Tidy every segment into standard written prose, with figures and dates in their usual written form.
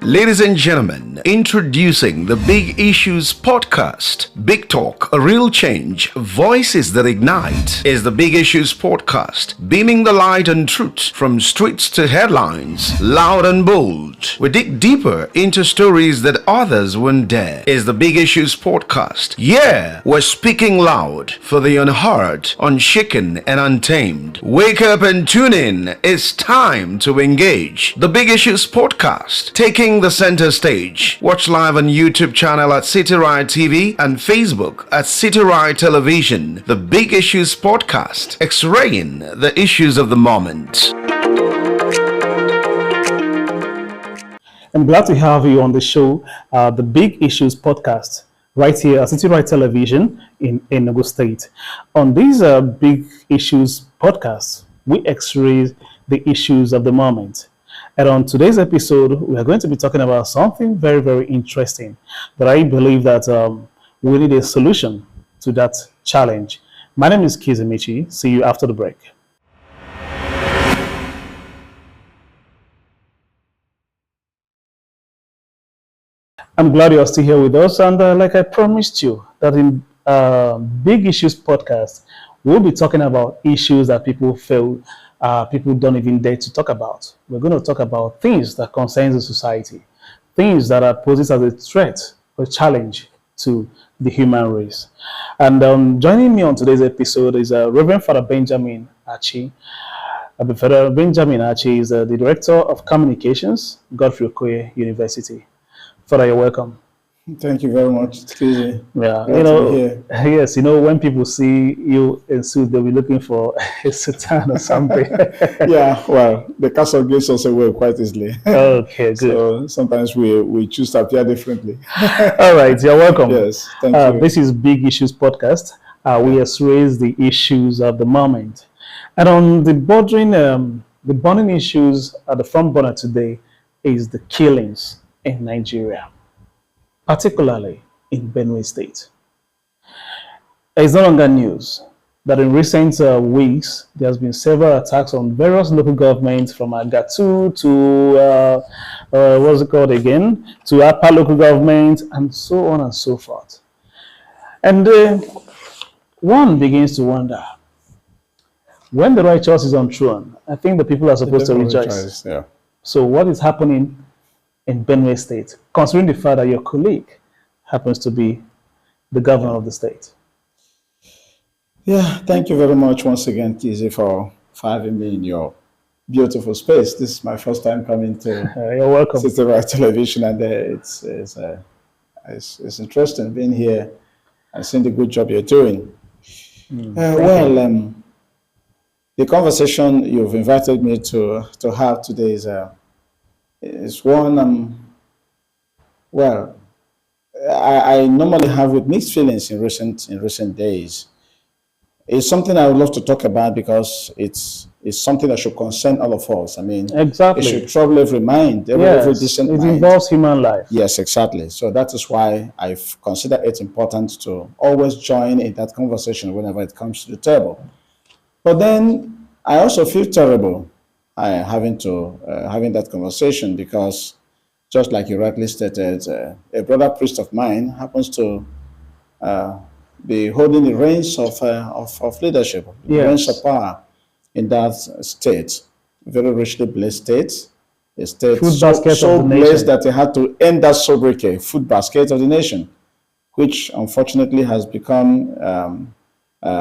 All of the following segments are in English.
Ladies and gentlemen, introducing the Big Issues podcast. Big Talk, a real change, voices that ignite is the Big Issues podcast, beaming the light and truth from streets to headlines, loud and bold. We dig deeper into stories that others wouldn't dare. Is the Big Issues podcast. Yeah, we're speaking loud for the unheard, unshaken, and untamed. Wake up and tune in. It's time to engage. The Big Issues podcast, taking the center stage. Watch live on YouTube channel at City Ride TV and Facebook at City Ride Television. The Big Issues podcast, X-raying the issues of the moment. I'm glad to have you on the show, the Big Issues podcast, right here at City Ride Television in Enugu State. On these Big Issues podcasts, we X-ray the issues of the moment. And on today's episode, we are going to be talking about something very, very interesting. But I believe that we need a solution to that challenge. My name is Achi. See you after the break. I'm glad you're still here with us. And like I promised you, that in Big Issues podcast, we'll be talking about issues that people feel people don't even dare to talk about. We're going to talk about things that concern the society, things that are posed as a threat or challenge to the human race. And joining me on today's episode is Reverend Father Benjamin Achi. Father Benjamin Achi is the Director of Communications, Godfrey Okoye University. Father, you're welcome. Thank you very much. It's easy. Yeah, yes, when people see you in suit, they'll be looking for a sultan or something. Yeah, well, the castle gives us away quite easily. Okay, good. So sometimes we choose to appear differently. All right, you're welcome. Yes, thank you. This is Big Issues podcast. We raise the issues of the moment. And on the burning issues at the front burner today is the killings in Nigeria, particularly in Benue State. It's no longer news that in recent weeks, there has been several attacks on various local governments from Agatu to, what's it called again, to upper local government, and so on and so forth. And one begins to wonder, when the righteous is on throne, I think the people are supposed to rejoice. Yeah. So what is happening in Benue State, considering the fact that your colleague happens to be the governor of the state? Yeah, thank you very much once again, Kizzy, for having me in your beautiful space. This is my first time coming to you're welcome. City Ride Television, and it's interesting being here and seeing the good job you're doing. The conversation you've invited me to have today is one, I normally have with mixed feelings in recent days. It's something I would love to talk about because it's something that should concern all of us. I mean, exactly. It should trouble every mind, every decent mind. It involves human life. Yes, exactly. So that is why I've considered it important to always join in that conversation whenever it comes to the table. But then I also feel terrible having that conversation because, just like you rightly stated, a brother priest of mine happens to be holding the reins of leadership, the reins of power in that state, very richly blessed state, a state so blessed that they had to end that sobriquet, food basket of the nation, which unfortunately has become a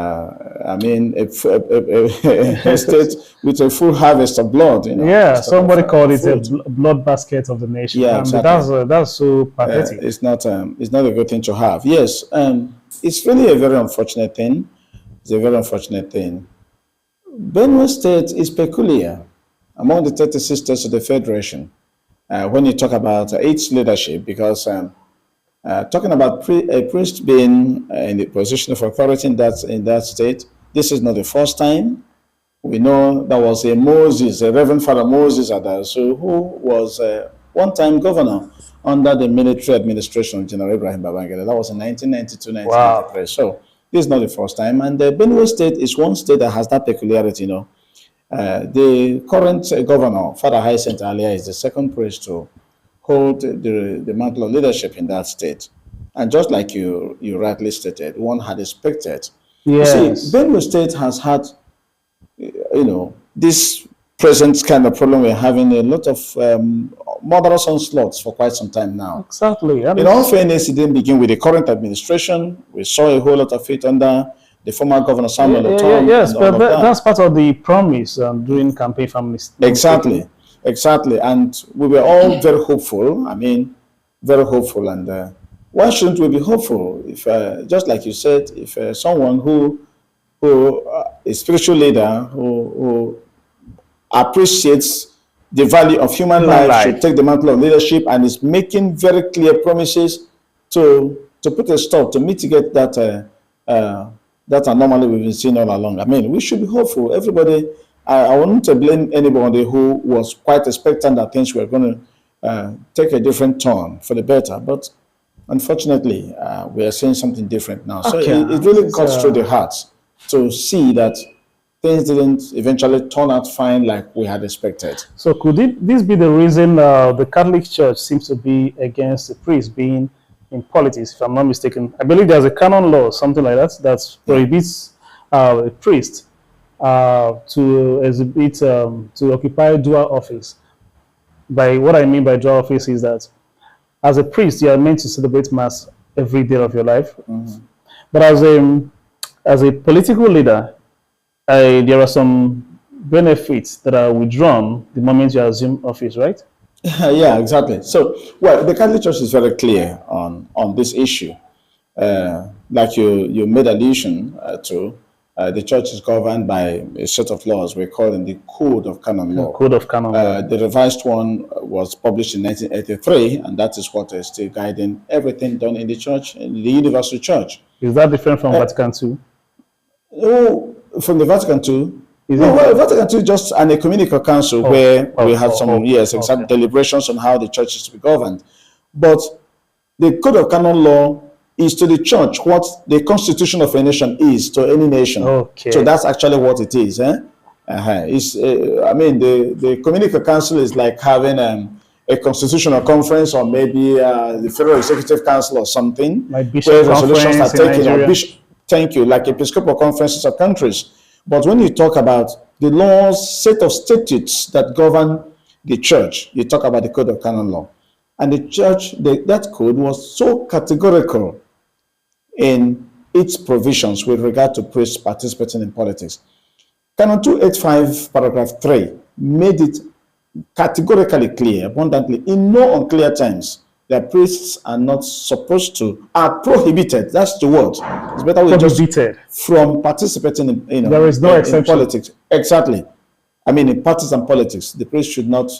state with a full harvest of blood. Yeah, somebody called it a blood basket of the nation. Yeah, exactly. That's so pathetic. It's not a good thing to have. Yes, it's really a very unfortunate thing. It's a very unfortunate thing. Benue State is peculiar among the 36 states of the Federation when you talk about its leadership, because talking about a priest being in the position of authority in that state, this is not the first time. We know there was a Reverend Father Moses Adasu, who was one time governor under the military administration of General Ibrahim Babangida. That was in 1992, 1993. Wow. So this is not the first time. And the Benue State is one state that has that peculiarity, The current governor, Father Hyacinth Alia, is the second priest to hold the mantle of leadership in that state. And just like you rightly stated, one had expected. You see, Yes. Benue State has had, this present kind of problem we're having a lot of murderous onslaughts for quite some time now. Exactly. That In all is, fairness, it didn't begin with the current administration. We saw a whole lot of it under the former governor Samuel Otom yes, and but all of that. that's part of the promise during campaign for Exactly, exactly. And we were all very hopeful. I mean, very hopeful. And why shouldn't we be hopeful? If, just like you said, if someone who a spiritual leader who appreciates the value of human life should take the mantle of leadership and is making very clear promises to put a stop, to mitigate that anomaly we've been seeing all along. I mean, we should be hopeful. Everybody, I want to blame anybody who was quite expectant that things were going to take a different turn for the better. But unfortunately, we are seeing something different now. So it really cuts through the heart to see that things didn't eventually turn out fine like we had expected. So could this be the reason the Catholic Church seems to be against the priest being in politics, if I'm not mistaken? I believe there's a canon law, something like that prohibits a priest to exhibit, to occupy dual office. By what I mean by dual office is that as a priest, you are meant to celebrate Mass every day of your life. Mm-hmm. But as a political leader, there are some benefits that are withdrawn the moment you assume office, right? Yeah, exactly. So, well, the Catholic Church is very clear on this issue. Like you made allusion to, the church is governed by a set of laws we call in the Code of Canon Law. Code of Canon Law. The revised one was published in 1983, and that is what is still guiding everything done in the church, in the universal church. Is that different from Vatican II? Oh, from the Vatican II? Well, Vatican II is just an ecumenical council where we had some exact deliberations on how the church is to be governed. But the Code of Canon Law is to the church what the constitution of a nation is to any nation. Okay. So that's actually what it is. It's, I mean, the ecumenical council is like having a constitutional conference, or maybe the Federal Executive Council or something, like where resolutions are taken, or thank you, like Episcopal conferences of countries. But when you talk about the laws, set of statutes that govern the church, you talk about the Code of Canon Law. And the church, that code was so categorical in its provisions with regard to priests participating in politics. Canon 285, paragraph 3, made it categorically clear, abundantly, in no unclear terms, that priests are not supposed to, are prohibited, that's the word. It's better we prohibited from participating in, there is no exception. In politics. Exactly. I mean, in partisan politics, the priest should not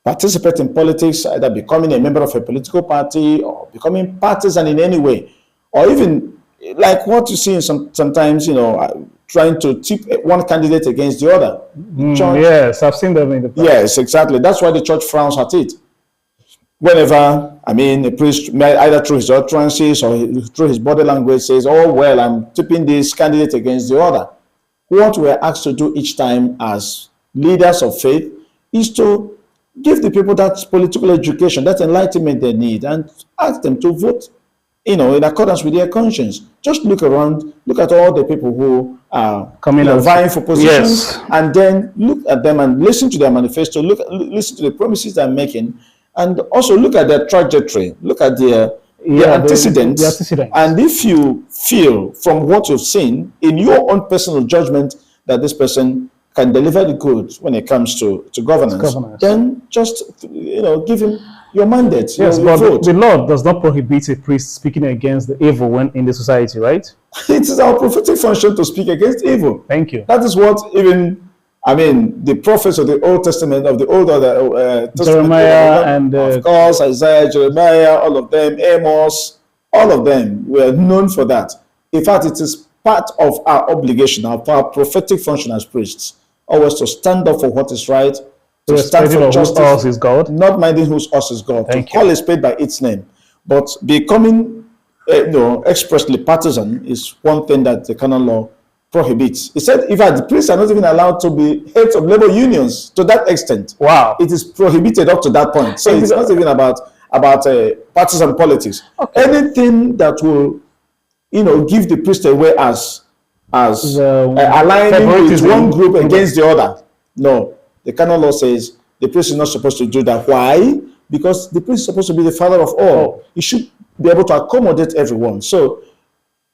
participate in politics, either becoming a member of a political party or becoming partisan in any way, or even like what you see in sometimes, trying to tip one candidate against the other. Yes, I've seen them in the past. Yes, exactly. That's why the church frowns at it. Whenever, I mean, a priest, either through his utterances or through his body language, says, oh, well, I'm tipping this candidate against the other. What we're asked to do each time as leaders of faith is to give the people that political education, that enlightenment they need, and ask them to vote, in accordance with their conscience. Just look around, look at all the people who are vying for positions, and then look at them and listen to their manifesto, listen to the promises they're making, and also look at their trajectory, look at their antecedents. The antecedents. And if you feel from what you've seen in your own personal judgment that this person can deliver the goods when it comes to governance, then just give him your mandate. Yes, but the law does not prohibit a priest speaking against the evil when in the society, right? It is our prophetic function to speak against evil. Thank you. That is what the prophets of the Old Testament, of the Old Testament, Jeremiah and of course, Isaiah, Jeremiah, all of them, Amos, all of them were known for that. In fact, it is part of our obligation, our prophetic function as priests, always to stand up for what is right, to stand for justice, whose us is God, not minding whose us is God, to call a spade by its name. But becoming expressly partisan is one thing that the canon law prohibits. He said, in fact, the priests are not even allowed to be heads of labor unions to that extent. Wow. It is prohibited up to that point. So it's not even about partisan politics. Okay. Anything that will, give the priest away as aligning with one group against the other. No, the canon law says the priest is not supposed to do that. Why? Because the priest is supposed to be the father of all. He should be able to accommodate everyone. So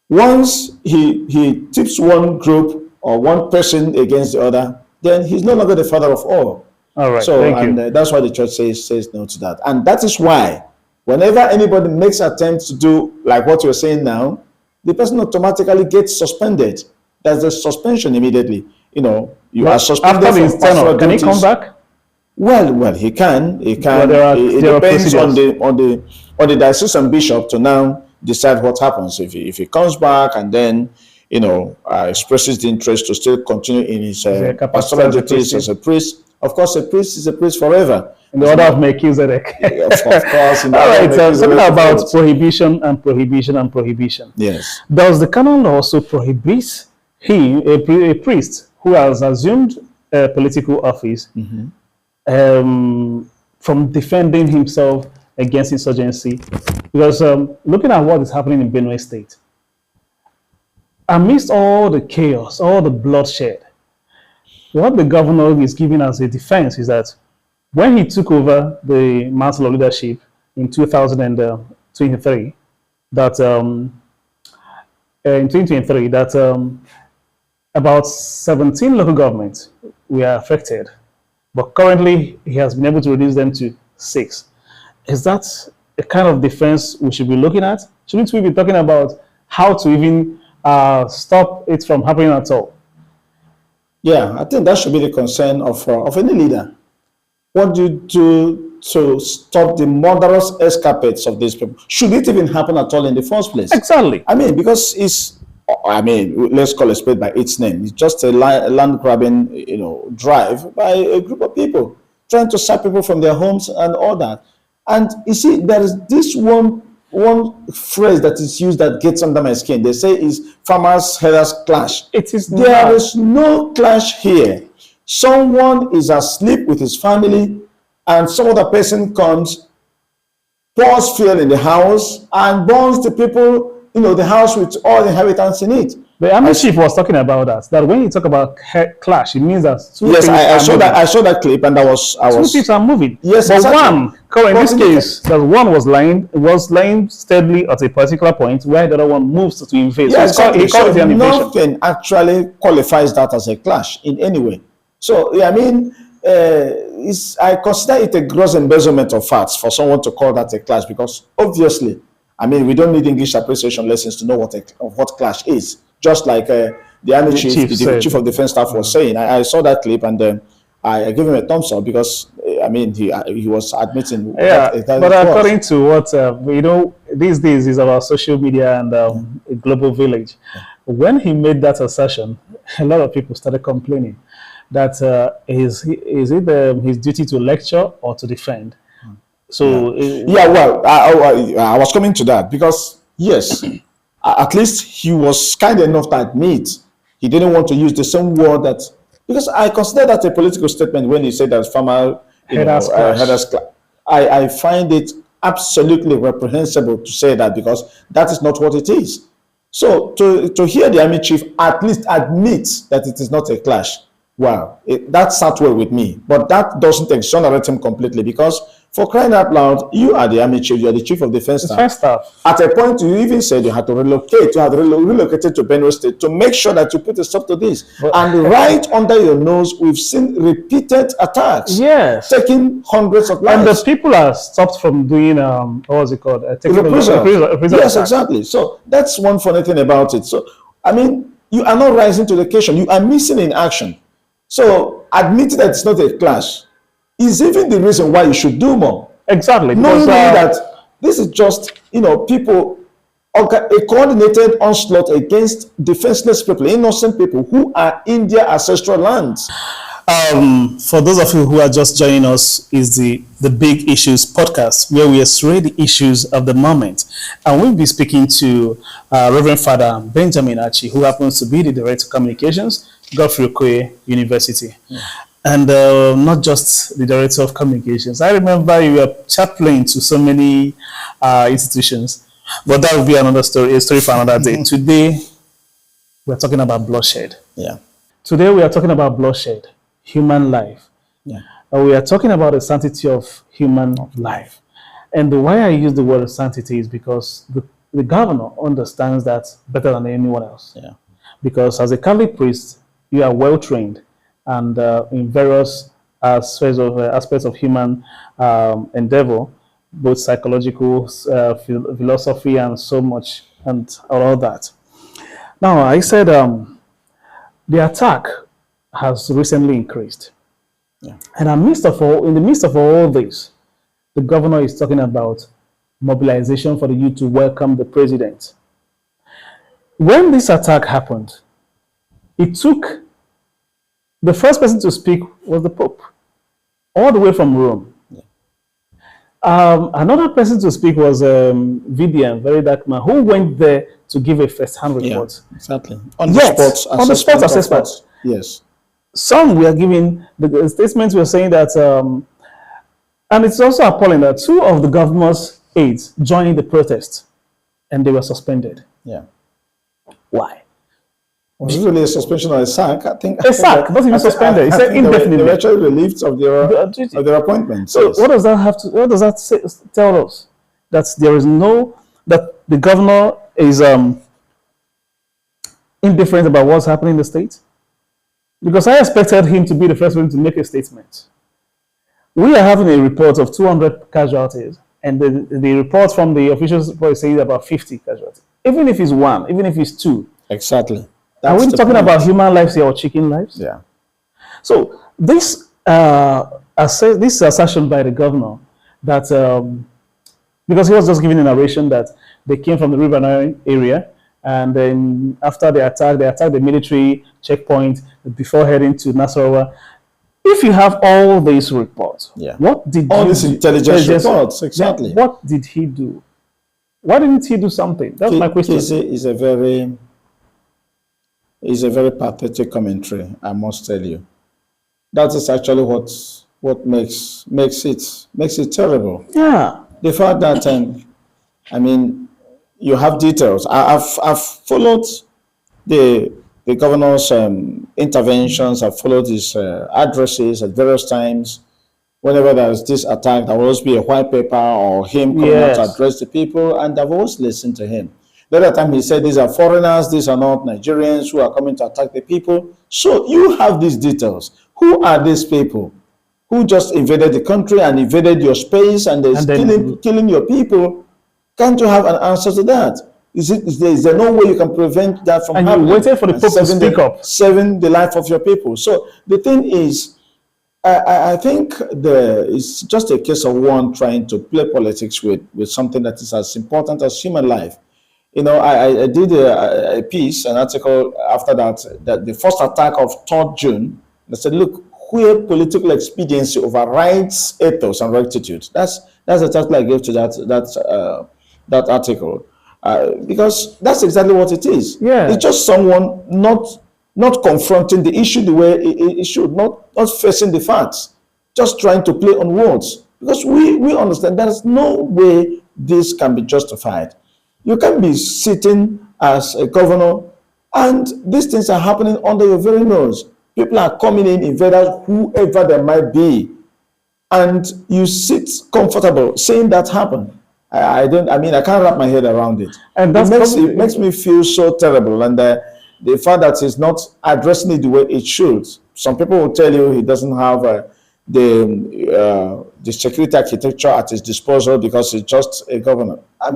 once he tips one group or one person against the other, then he's no longer the father of all. All right. So that's why the church says no to that. And that is why whenever anybody makes attempts to do like what you're saying now, the person automatically gets suspended. There's a suspension immediately. You are suspended after his tenure. Can he come back? Well, he can. He can. Well, it depends on the diocesan bishop to now decide what happens. If he comes back and then expresses the interest to still continue in his pastoral duties as a priest. Of course, a priest is a priest forever. In the order of Melchizedek. Of course. All right. Talking about prohibition and prohibition and prohibition. Yes. Does the canon law also prohibit a priest who has assumed a political office from defending himself against insurgency? Because looking at what is happening in Benue State, amidst all the chaos, all the bloodshed, what the governor is giving as a defense is that when he took over the mantle of leadership in 2023, that about 17 local governments were affected, but currently he has been able to reduce them to 6. Is that a kind of defense we should be looking at? Shouldn't we be talking about how to even stop it from happening at all? Yeah, I think that should be the concern of any leader. What do you do to stop the murderous escapades of these people? Should it even happen at all in the first place? Exactly. Because let's call a spade by its name. It's just a land grabbing, drive by a group of people trying to sack people from their homes and all that. And you see, there is this one phrase that is used that gets under my skin. They say is farmers herders clash. It is there is no clash here. Someone is asleep with his family, and some other person comes, pours fuel in the house, and burns the people, the house with all the inhabitants in it. The army chief was talking about that. That when you talk about clash, it means that I saw that clip, and two people are moving. Yes, but exactly. in this case, that one was lying steadily at a particular point where the other one moves to invade. Yes, so he called it an invasion. Nothing actually qualifies that as a clash in any way. So I consider it a gross embezzlement of facts for someone to call that a clash, because obviously, we don't need English appreciation lessons to know what clash is. Just like the army chief, the chief of defense staff was saying. I saw that clip, and I gave him a thumbs up because he was admitting. But according to what these days is about social media and a global village. When he made that assertion, a lot of people started complaining that is it his duty to lecture or to defend? So I was coming to that because yes. At least he was kind enough to admit he didn't want to use the same word because I consider that a political statement when he said that farmer headers clash. I find it absolutely reprehensible to say that, because that is not what it is. So to hear the army chief at least admit that it is not a clash, wow, that sat well with me. But that doesn't exonerate him completely, because for crying out loud, you are the army chief, you are the chief of defense staff. At a point, you even said you had to relocate. You had relocated to Benue State to make sure that you put a stop to this. And right under your nose, we've seen repeated attacks. Yes. Taking hundreds of lives. And the people are stopped from doing, what was it called? Yes, exactly. So that's one funny thing about it. So, you are not rising to the occasion. You are missing in action. So admitting that it's not a clash is even the reason why you should do more. Exactly. Knowing that this is just, people, a coordinated onslaught against defenseless people, innocent people who are in their ancestral lands. For those of you who are just joining us, is the Big Issues podcast, where we survey the issues of the moment. And we'll be speaking to Reverend Father Benjamin Achi, who happens to be the Director of Communications, Godfrey Okoye University. And not just the Director of Communications. I remember you were chaplain to so many institutions, but that will be another story, a story for another day. Today, we're talking about bloodshed. Yeah. Today, we are talking about bloodshed, human life. Yeah. And we are talking about the sanctity of human life. And the why I use the word sanctity is because the governor understands that better than anyone else. Yeah. Because as a Catholic priest, you are well trained and in various aspects of human endeavor, both psychological, philosophy, and so much, and all that. Now, I said the attack has recently increased. Yeah. And in the midst of all this, the governor is talking about mobilization for the youth to welcome the president. When this attack happened, it took the first person to speak was the Pope, all the way from Rome. Yeah. Another person to speak was Vivian, very dark man, who went there to give a first-hand report. Yeah, exactly. On the spot assessment. Yes. Some were giving the statements were saying that, and it's also appalling that two of the governor's aides joined the protest, and they were suspended. Yeah. Why? Was it really a suspension or a sack? I think a sack, not even suspended. He said indefinitely. They were actually relieved of their appointments. So yes. what does that have to? What does that tell us? That there is that the governor is indifferent about what's happening in the state. Because I expected him to be the first one to make a statement. We are having a report of 200 casualties, and the report from the officials report is saying about 50 casualties. Even if it's one, even if it's two. Exactly. Are we talking about human lives here or chicken lives? Yeah. So this assertion by the governor that because he was just giving a narration that they came from the riverine area, and then after they attacked the military checkpoint before heading to Nasarawa. If you have all these reports, what did all these intelligence reports? Exactly. What did he do? Why didn't he do something? That's my question. Is a very pathetic commentary, I must tell you. That is actually what makes it terrible. Yeah. The fact that you have details. I've followed the governor's interventions. I've followed his addresses at various times. Whenever there's this attack, there will always be a white paper or him coming out to address the people, and I've always listened to him. The other time he said these are foreigners, these are not Nigerians who are coming to attack the people. So you have these details. Who are these people who just invaded the country and invaded your space and they're killing your people? Can't you have an answer to that? Is there no way you can prevent that from happening? And you waited for the Pope to speak up. Saving the life of your people. So the thing is, I think it's just a case of one trying to play politics with something that is as important as human life. I did a piece, an article after that the first attack of 3rd June, I said, look, where political expediency overrides ethos and rectitude. That's the title I gave to that article. Because that's exactly what it is. Yeah. It's just someone not confronting the issue the way it should, not facing the facts, just trying to play on words. Because we understand there's no way this can be justified. You can be sitting as a governor and these things are happening under your very nose. People are coming in, invaders, whoever they might be, and you sit comfortable saying that happened. I can't wrap my head around it. And it makes me feel so terrible. And the fact that he's not addressing it the way it should. Some people will tell you he doesn't have the security architecture at his disposal because he's just a governor. But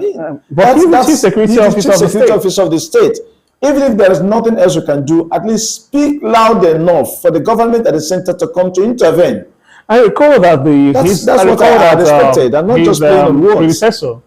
that's the chief security officer of the state. Even if there is nothing else you can do, at least speak loud enough for the government at the center to come to intervene. I recall that that's what I expected. I'm not just playing on words. Predecessor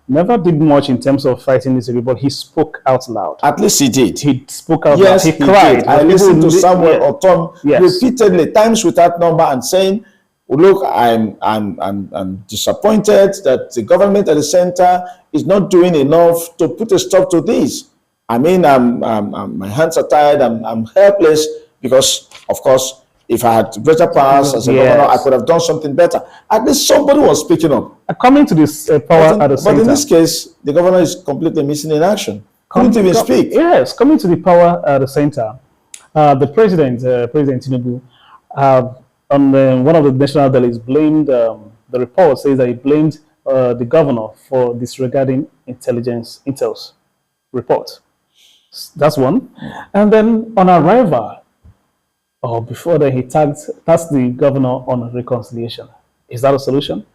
never did much in terms of fighting this, but he spoke out loud. At least he did. He spoke out Yes, loud. He he cried. did. I But listened to people- Samuel yeah. Otom Yes. repeatedly, times without number, and saying, "Look, I'm disappointed that the government at the center is not doing enough to put a stop to this. I mean, my hands are tied. I'm helpless because, of course, if I had greater powers as a Yes. governor, I could have done something better." At least somebody was speaking up. Coming to this power at the But center. in this case, the governor is completely missing in action. Couldn't even speak. Yes, coming to the power at the center, the president, President Tinubu, on one of the national dailies, blamed the report says that he blamed the governor for disregarding intel's report. That's one. And then on arrival, or before that, he tasked the governor on reconciliation. Is that a solution?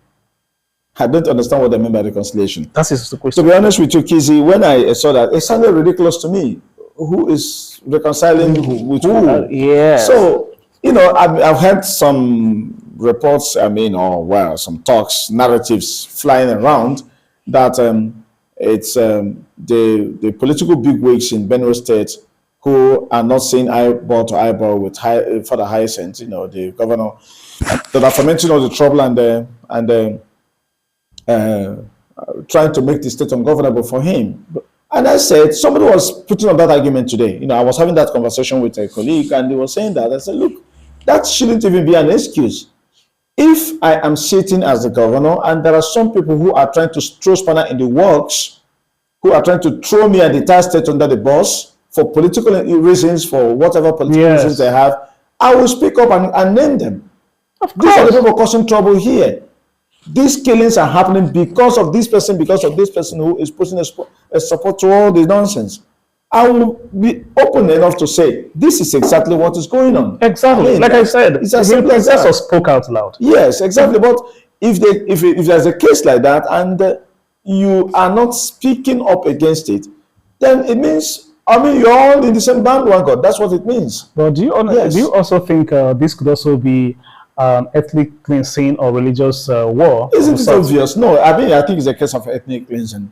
I don't understand what they mean by reconciliation. That is the To question. be honest with you, Kizzy, when I saw that, it sounded ridiculous to me. Who is reconciling with who? Yeah. So, I've heard some reports, some talks, narratives flying around that it's the political bigwigs in Benue State who are not seeing eyeball to eyeball with Father Hyacinth, the governor, that are fomenting all the trouble and trying to make the state ungovernable for him. And I said, somebody was putting on that argument today. I was having that conversation with a colleague, and they were saying that. I said, look, that shouldn't even be an excuse. If I am sitting as the governor, and there are some people who are trying to throw spanner in the works, who are trying to throw me and the entire state under the bus for political reasons, for whatever political Yes. reasons they have, I will speak up and name them. These are the people causing trouble here. These killings are happening because of this person who is putting a support to all the nonsense. I will be open enough to say this is exactly what is going on. Exactly. Like I said, it's as simple as that's that. what spoke out loud. Yes, exactly. But if there's a case like that and you are not speaking up against it, then it means you're all in the same bandwagon. That's what it means. But do you also think this could also be ethnic cleansing or religious war? Isn't it obvious? No, I think it's a case of ethnic cleansing.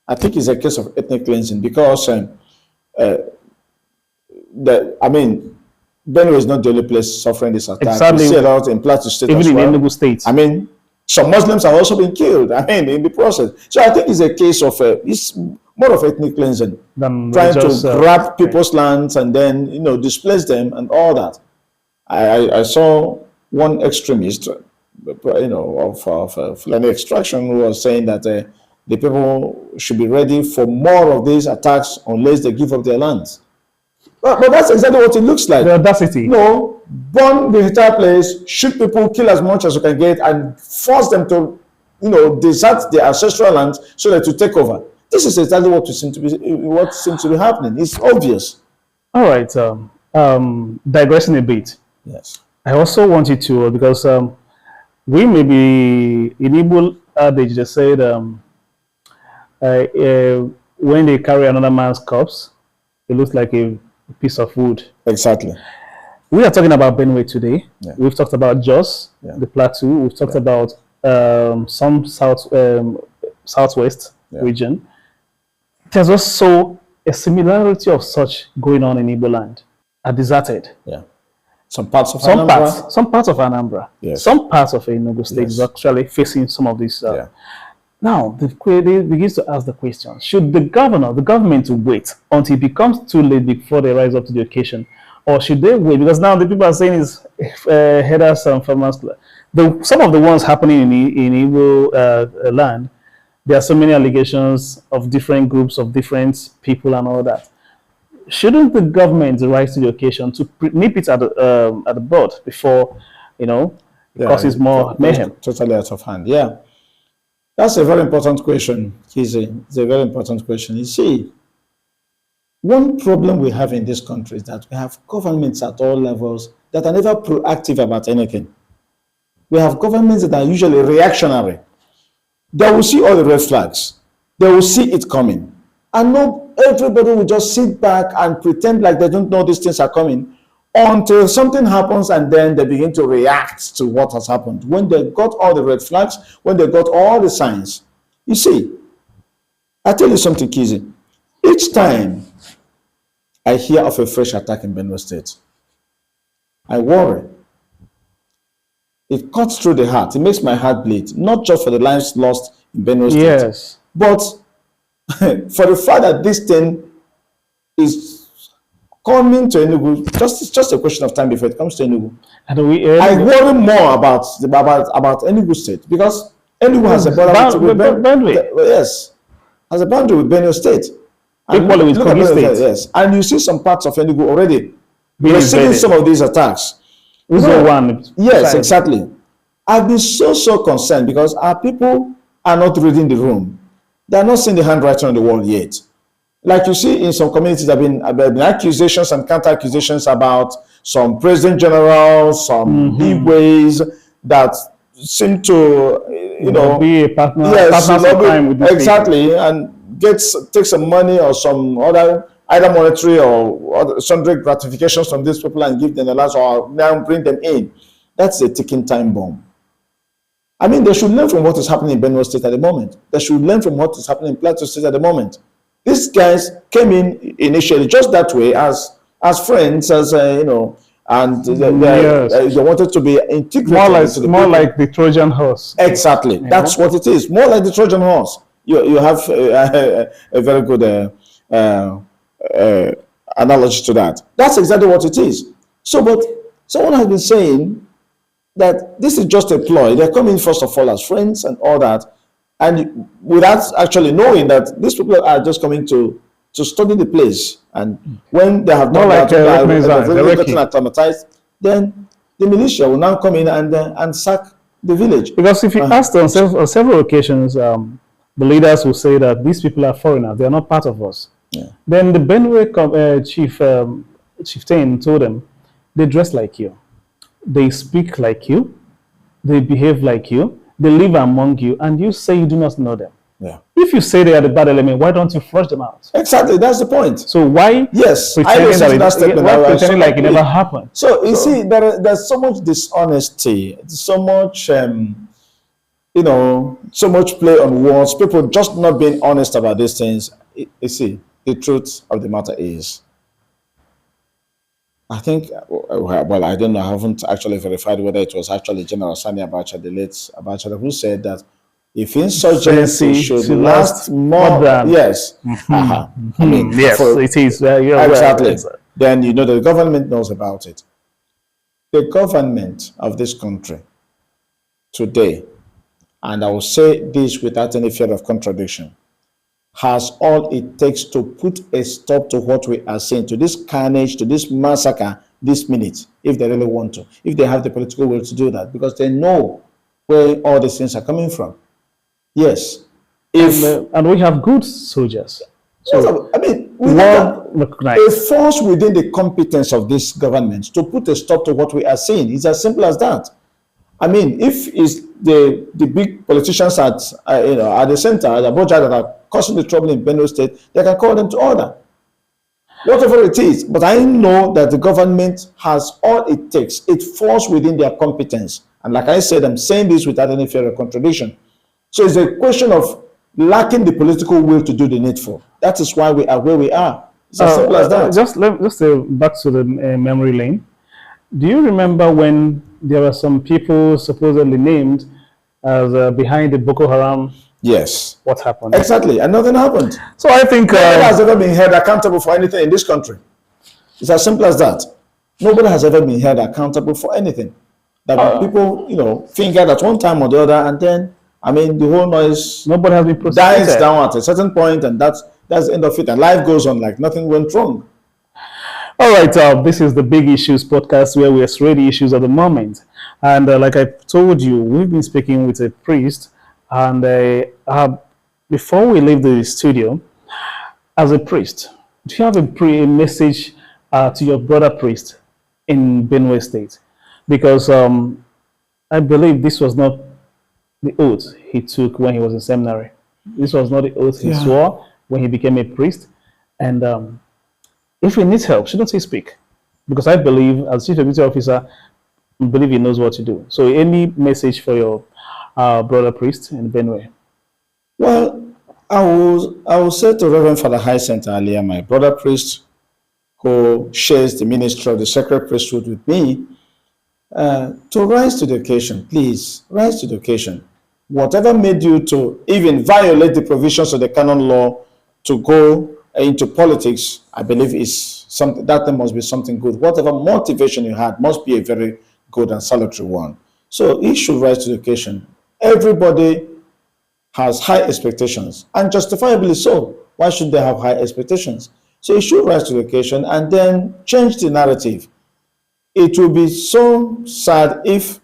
I think it's a case of ethnic cleansing because Benue is not the only place suffering this attack. Exactly. We see a lot in Plateau State Even as in well. Enugu State. Some Muslims have also been killed. In the process. So I think it's a case of it's more of ethnic cleansing, Than trying religious, to grab people's lands and then displace them and all that. I saw one extremist, of Fulani extraction, who was saying that the people should be ready for more of these attacks unless they give up their lands. But that's exactly what it looks like. The audacity. No, burn the entire place, shoot people, kill as much as you can get, and force them to, desert their ancestral lands so that to take over. This is exactly what seems to be happening. It's obvious. All right. Digressing a bit. Yes. I also want you to, because we may be in Igbo adage, they said when they carry another man's corpse, it looks like a piece of wood. Exactly. We are talking about Benue today. Yeah. We've talked about Jos, Yeah. the plateau. We've talked about some southwest Yeah. region. There's also a similarity of such going on in Igbo land, are deserted. Yeah. Some parts of Some Anambra. parts of Anambra, Yes. some parts of Enugu State Yes. is actually facing some of these. Yeah. Now, they begins to ask the question: should the government wait until it becomes too late before they rise up to the occasion, or should they wait? Because now the people are saying is headers and farmers. Some of the ones happening in Igbo land, there are so many allegations of different groups of different people and all that. Shouldn't the government rise to the occasion to nip it at the bud before it causes more mayhem? Totally out of hand. Yeah. That's a very important question, Kizzy. It's a very important question. You see, one problem we have in this country is that we have governments at all levels that are never proactive about anything. We have governments that are usually reactionary. They will see all the red flags. They will see it coming. And no, everybody will just sit back and pretend like they don't know these things are coming until something happens, and then they begin to react to what has happened. When they got all the red flags, when they got all the signs. You see, I tell you something, Kizzy. Each time I hear of a fresh attack in Benue State, I worry. It cuts through the heart. It makes my heart bleed, not just for the lives lost in Benue State, Yes. but for the fact that this thing is coming to Enugu. It's just a question of time before it comes to Enugu. And we I worry more about Enugu State because Enugu has a boundary with Benue. Yes, has a boundary with Benue State. And Equally with look at Kogi Benue State. yes, and you see some parts of Enugu already Being receiving invaded. some of these attacks. This is No. one. Yes, exactly. I've been so concerned because our people are not reading the room. They are not seeing the handwriting on the wall yet. Like you see in some communities, there have been accusations and counter accusations about some president generals, some bigwigs that seem to, be a partner, yes, partners in crime with these exactly, and take some money or some other either monetary or other, sundry gratifications from these people and give them the last or now bring them in. That's a ticking time bomb. I mean, they should learn from what is happening in Benue State at the moment. They should learn from what is happening in Plateau State at the moment. These guys came in initially just that way as friends, as and they wanted to be integrated. More like the Trojan horse. Exactly, that's what it is. More like the Trojan horse. You have a very good analogy to that. That's exactly what it is. So, but someone has been saying that this is just a ploy. They're coming first of all as friends and all that, and without actually knowing that these people are just coming to study the place. And when they have done gotten acclimatized, then the militia will now come in and sack the village. Because if you asked on several occasions, the leaders will say that these people are foreigners; they are not part of us. Yeah. Then the Benue chieftain told them, they dress like you, they speak like you, they behave like you, they live among you, and you say you do not know them. Yeah. If you say they are the bad element, why don't you flush them out? Exactly, that's the point. So why pretending like it never happened? So you see, there's so much dishonesty, so much so much play on words, people just not being honest about these things. You see, the truth of the matter is, I think, well, I don't know, I haven't actually verified whether it was actually General Sani Abacha, the late Abacha, who said that if insurgency should last more than, yes, I mean, yes, it is. Exactly. Then you know the government knows about it. The government of this country today, and I will say this without any fear of contradiction, has all it takes to put a stop to what we are seeing, to this carnage, to this massacre, this minute, if they really want to, if they have the political will to do that, because they know where all these things are coming from. Yes. And we have good soldiers. So, I mean, we have a force within the competence of this government to put a stop to what we are seeing. It's as simple as that. I mean, if it's the big politicians at the center, at Abuja, that are causing the trouble in Benue State, they can call them to order, whatever it is. But I know that the government has all it takes. It falls within their competence. And like I said, I'm saying this without any fear of contradiction. So it's a question of lacking the political will to do the needful. That is why we are where we are. It's as simple as that. Just back to the memory lane. Do you remember when there were some people supposedly named as behind the Boko Haram? Yes. What happened? Exactly. And nothing happened. So I think nobody has ever been held accountable for anything in this country. It's as simple as that. Nobody has ever been held accountable for anything. That people, fingered at one time or the other, and then, I mean, the whole noise nobody has been prosecuted. Dies down at a certain point, and that's the end of it. And life goes on like nothing went wrong. All right, this is the Big Issues podcast where we explore the issues of the moment. And like I told you, we've been speaking with a priest. And before we leave the studio, as a priest, do you have a message to your brother priest in Benue State? Because I believe this was not the oath he took when he was in seminary. This was not the oath he swore when he became a priest. And if he needs help, shouldn't he speak? Because I believe, as chief security officer, I believe he knows what to do. So any message for your brother priest in Benue? Well, I will say to Reverend Father Hyacinth earlier, my brother priest who shares the ministry of the sacred priesthood with me, to rise to the occasion. Please rise to the occasion. Whatever made you to even violate the provisions of the canon law to go into politics, I believe is something that must be something good. Whatever motivation you had must be a very good and salutary one. So he should rise to the occasion. Everybody has high expectations, and justifiably so. Why should they have high expectations? So he should rise to the occasion and then change the narrative. It will be so sad if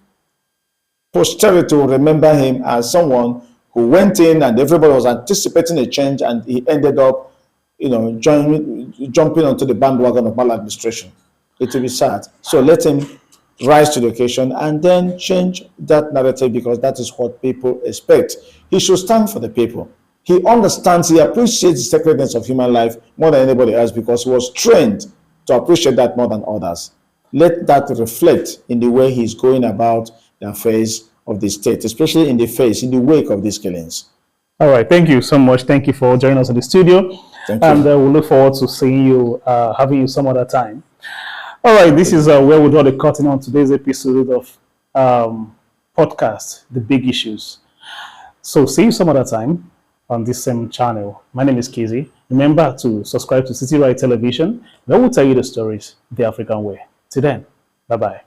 posterity will remember him as someone who went in and everybody was anticipating a change and he ended up, jumping onto the bandwagon of maladministration. It will be sad. So let him rise to the occasion and then change that narrative, because that is what people expect. He should stand for the people. He understands, he appreciates the sacredness of human life more than anybody else because he was trained to appreciate that more than others. Let that reflect in the way he's going about the affairs of the state, especially in the wake of these killings. All right. Thank you so much. Thank you for joining us in the studio. Thank you. And we'll look forward to seeing you, having you some other time. All right. This is where we draw the curtain on today's episode of podcast, The Big Issues. So see you some other time on this same channel. My name is Kizzy. Remember to subscribe to City Right Television, where we'll tell you the stories the African way. Till then, bye-bye.